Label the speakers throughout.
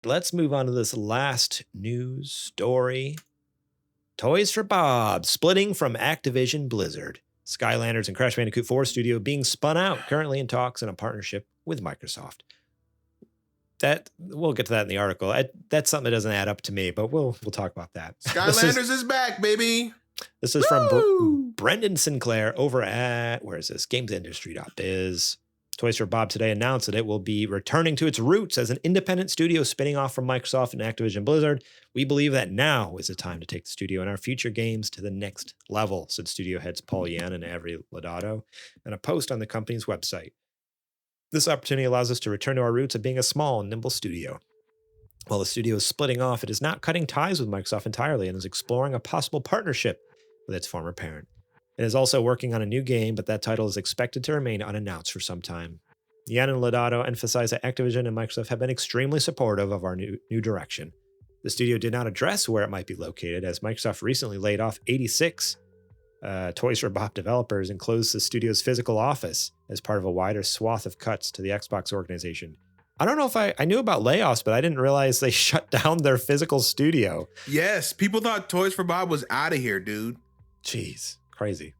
Speaker 1: let's move on to this last news story. Toys for Bob splitting from Activision Blizzard. Skylanders and Crash Bandicoot 4 studio being spun out, currently in talks in a partnership with Microsoft. That we'll get to that in the article. That's something that doesn't add up to me, but we'll talk about that.
Speaker 2: Skylanders is back, baby.
Speaker 1: This is from Brendan Sinclair over at, where is this? GamesIndustry.biz. Toys for Bob today announced that it will be returning to its roots as an independent studio spinning off from Microsoft and Activision Blizzard. We believe that now is the time to take the studio and our future games to the next level, said studio heads Paul Yan and Avery Lodato in a post on the company's website. This opportunity allows us to return to our roots of being a small and nimble studio. While the studio is splitting off, it is not cutting ties with Microsoft entirely and is exploring a possible partnership with its former parent. It is also working on a new game, but that title is expected to remain unannounced for some time. Yan and Lodato emphasize that Activision and Microsoft have been extremely supportive of our new direction. The studio did not address where it might be located, as Microsoft recently laid off 86 Toys for Bob developers and closed the studio's physical office as part of a wider swath of cuts to the Xbox organization. I don't know if I knew about layoffs, but I didn't realize they shut down their physical studio.
Speaker 2: Yes, people thought Toys for Bob was out of here, dude.
Speaker 1: Jeez, crazy.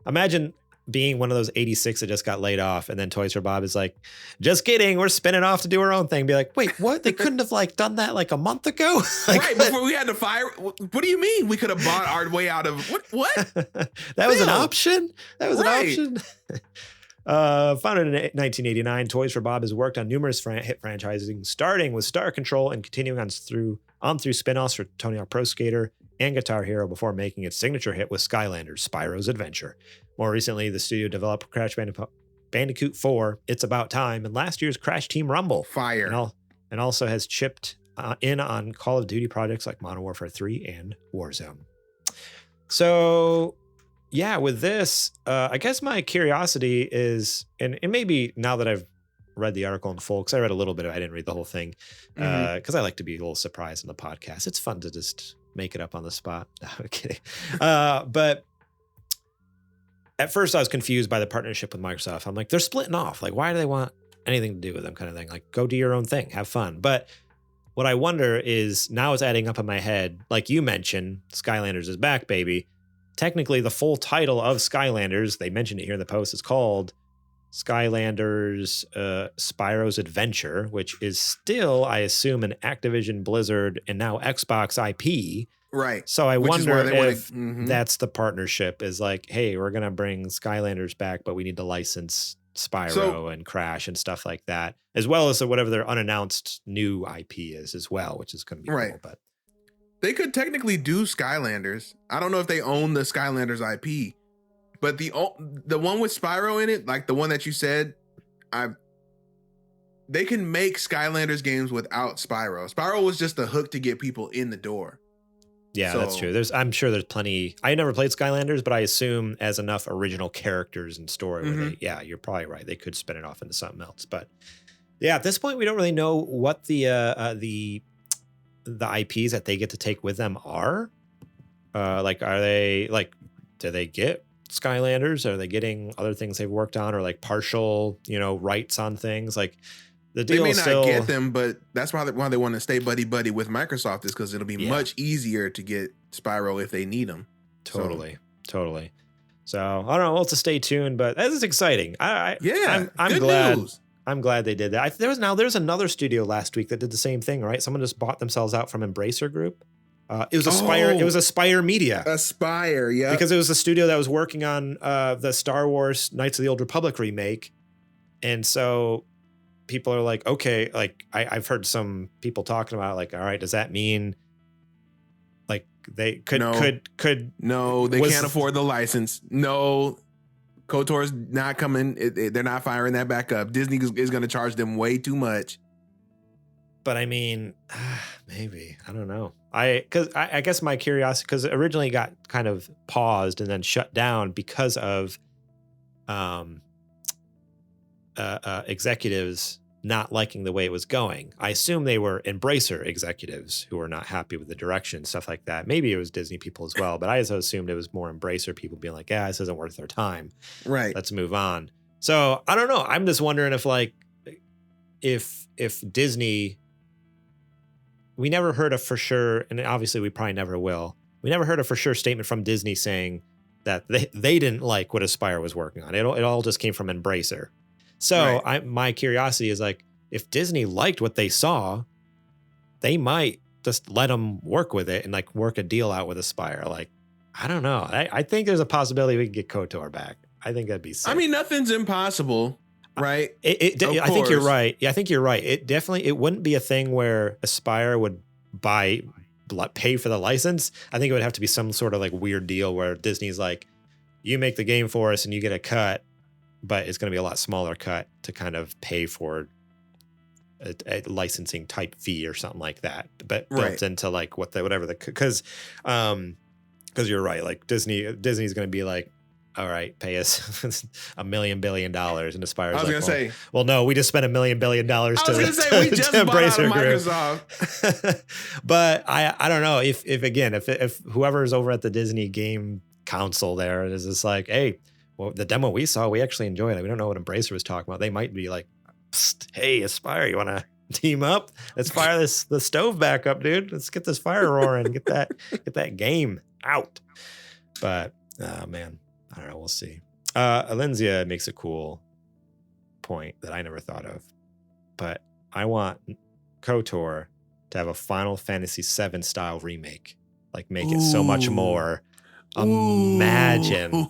Speaker 1: Imagine being one of those 86 that just got laid off, and then Toys for Bob is like, just kidding, we're spinning off to do our own thing. Be like, wait, what? They couldn't have done that a month ago?
Speaker 2: Right, before we had to fire. What do you mean? We could have bought our way out of what?
Speaker 1: That was an option? That was an option? Founded in 1989, Toys for Bob has worked on numerous hit franchising, starting with Star Control and continuing on through spin-offs for Tony Hawk Pro Skater and Guitar Hero before making its signature hit with Skylanders, Spyro's Adventure. More recently, the studio developed Crash Bandicoot 4, It's About Time, and last year's Crash Team Rumble.
Speaker 2: Fire.
Speaker 1: And also has chipped in on Call of Duty projects like Modern Warfare 3 and Warzone. So, yeah, with this, I guess my curiosity is, and maybe now that I've read the article in full, because I read a little bit of it, I didn't read the whole thing, because I like to be a little surprised in the podcast. It's fun to just make it up on the spot. No, I'm kidding. But at first I was confused by the partnership with Microsoft. I'm like, they're splitting off. Why do they want anything to do with them kind of thing? Go do your own thing, have fun. But what I wonder is, now it's adding up in my head, like you mentioned, Skylanders is back, baby. Technically, the full title of Skylanders, they mentioned it here in the post, is called Skylanders Spyro's Adventure, which is still, I assume, an Activision Blizzard and now Xbox IP.
Speaker 2: Right.
Speaker 1: So I wonder if that's the partnership, is hey, we're going to bring Skylanders back, but we need to license Spyro and Crash and stuff like that, as well as whatever their unannounced new IP is as well, which is going to be cool. But
Speaker 2: they could technically do Skylanders. I don't know if they own the Skylanders IP, but the one with Spyro in it, the one that you said, they can make Skylanders games without Spyro. Spyro was just a hook to get people in the door.
Speaker 1: Yeah, that's true. I'm sure there's plenty. I never played Skylanders, but I assume as enough original characters and story. Where you're probably right. They could spin it off into something else. But yeah, at this point, we don't really know what the IPs that they get to take with them are. Are they do they get Skylanders? Are they getting other things they've worked on, or partial, rights on things? The deal
Speaker 2: they may not get them, but that's why they want to stay buddy with Microsoft, is because it'll be much easier to get Spyro if they need them.
Speaker 1: Totally. So I don't know. We'll have to stay tuned, but this is exciting. I'm glad.
Speaker 2: News.
Speaker 1: I'm glad they did that. There's another studio last week that did the same thing, right? Someone just bought themselves out from Embracer Group. It was Aspire. It was Aspire Media.
Speaker 2: Aspire, yeah.
Speaker 1: Because it was the studio that was working on the Star Wars Knights of the Old Republic remake, and so people are like, okay, I've heard some people talking about all right, does that mean they could
Speaker 2: no, they can't afford the license. No, KOTOR's not coming. They're not firing that back up. Disney is going to charge them way too much.
Speaker 1: But I mean, maybe, I don't know. I guess my curiosity, because originally it got kind of paused and then shut down because of executives not liking the way it was going. I assume they were Embracer executives who were not happy with the direction, stuff like that. Maybe it was Disney people as well, but I also assumed it was more Embracer people being like, yeah, this isn't worth their time.
Speaker 2: Right.
Speaker 1: Let's move on. So I don't know. I'm just wondering if Disney we never heard a for sure, and obviously we probably never will. We never heard a for sure statement from Disney saying that they didn't like what Spyro was working on. It all just came from Embracer. So my curiosity is like, if Disney liked what they saw, they might just let them work with it and like work a deal out with Spyro. Like, I don't know. I think there's a possibility we can get KOTOR back. I think that'd be sick.
Speaker 2: I mean, nothing's impossible, right?
Speaker 1: I think you're right. Yeah, I think you're right. It wouldn't be a thing where Spyro would pay for the license. I think it would have to be some sort of like weird deal where Disney's like, you make the game for us and you get a cut, but it's going to be a lot smaller cut to kind of pay for a licensing type fee or something like that, but built into like because you're right. Like Disney's going to be like, all right, pay us $1 million billion, and Spyro's
Speaker 2: I was gonna say,
Speaker 1: well, no, we just spent $1 million to
Speaker 2: we just bought out of Microsoft.
Speaker 1: But I don't know if whoever's over at the Disney game council there is just like, hey, well, the demo we saw, we actually enjoyed it. We don't know what Embracer was talking about. They might be like, hey, Spyro, you want to team up? Let's fire the stove back up, dude. Let's get this fire roaring. Get that game out. But man, I don't know. We'll see. Alenzia makes a cool point that I never thought of, but I want KOTOR to have a Final Fantasy VII style remake. Like make it so much more. Imagine.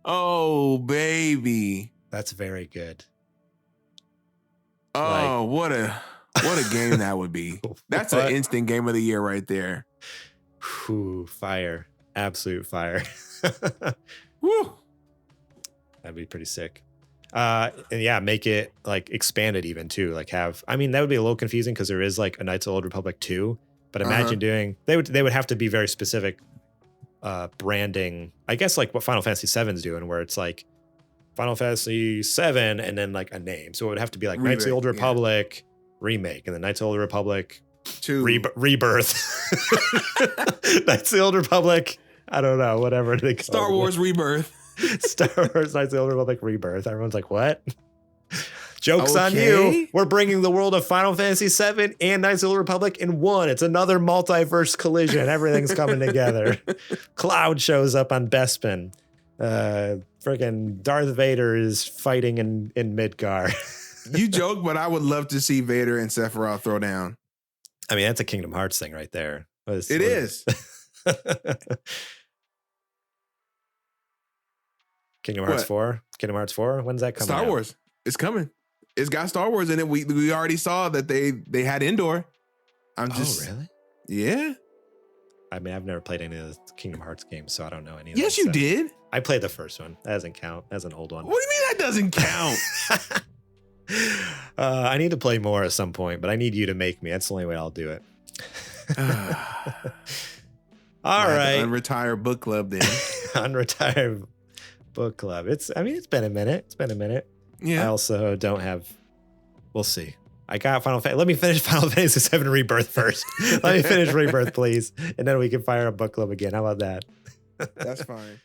Speaker 2: Oh, baby.
Speaker 1: That's very good.
Speaker 2: Oh, what a game that would be. That's an instant game of the year right there.
Speaker 1: Whew, fire. Absolute fire.
Speaker 2: Woo.
Speaker 1: That'd be pretty sick. And yeah, make it like expanded even too. Like that would be a little confusing because there is like a Knights of the Old Republic 2. But imagine they would have to be very specific branding. I guess like what Final Fantasy VII is doing, where it's like Final Fantasy VII and then like a name. So it would have to be like Knights of the Old Republic remake, and then Knights of the Old Republic
Speaker 2: 2
Speaker 1: rebirth. Knights of the Old Republic. I don't know, whatever they call
Speaker 2: Star Wars Rebirth.
Speaker 1: Star Wars Knights of the Old Republic rebirth. Everyone's like, what? Joke's on you. We're bringing the world of Final Fantasy VII and Knights of the Old Republic in one. It's another multiverse collision. Everything's coming together. Cloud shows up on Bespin. Freaking Darth Vader is fighting in Midgar.
Speaker 2: You joke, but I would love to see Vader and Sephiroth throw down.
Speaker 1: I mean, that's a Kingdom Hearts thing right there.
Speaker 2: It is.
Speaker 1: Kingdom Hearts 4? Kingdom Hearts 4? When's that coming
Speaker 2: Star
Speaker 1: out?
Speaker 2: Wars. It's coming. It's got Star Wars in it. We already saw that they had Endor.
Speaker 1: Oh, really?
Speaker 2: Yeah.
Speaker 1: I mean, I've never played any of the Kingdom Hearts games, so I don't know any of
Speaker 2: Yes, you did.
Speaker 1: I played the first one. That doesn't count. That's an old one.
Speaker 2: What do you mean that doesn't count?
Speaker 1: I need to play more at some point, but I need you to make me. That's the only way I'll do it. All right.
Speaker 2: Unretire book club then.
Speaker 1: Unretire book club. It's been a minute. Yeah. I also don't have, we'll see. I got let me finish Final Fantasy VII Rebirth first. Let me finish Rebirth, please. And then we can fire a book club again. How about that?
Speaker 2: That's fine.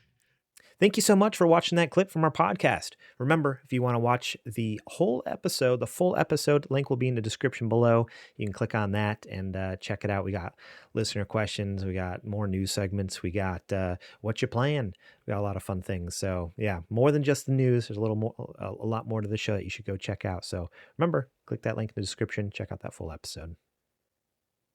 Speaker 1: Thank you so much for watching that clip from our podcast. Remember, if you want to watch the whole episode, the full episode, link will be in the description below. You can click on that and check it out. We got listener questions. We got more news segments. We got what you playing. We got a lot of fun things. So yeah, more than just the news. There's a lot more to the show that you should go check out. So remember, click that link in the description. Check out that full episode.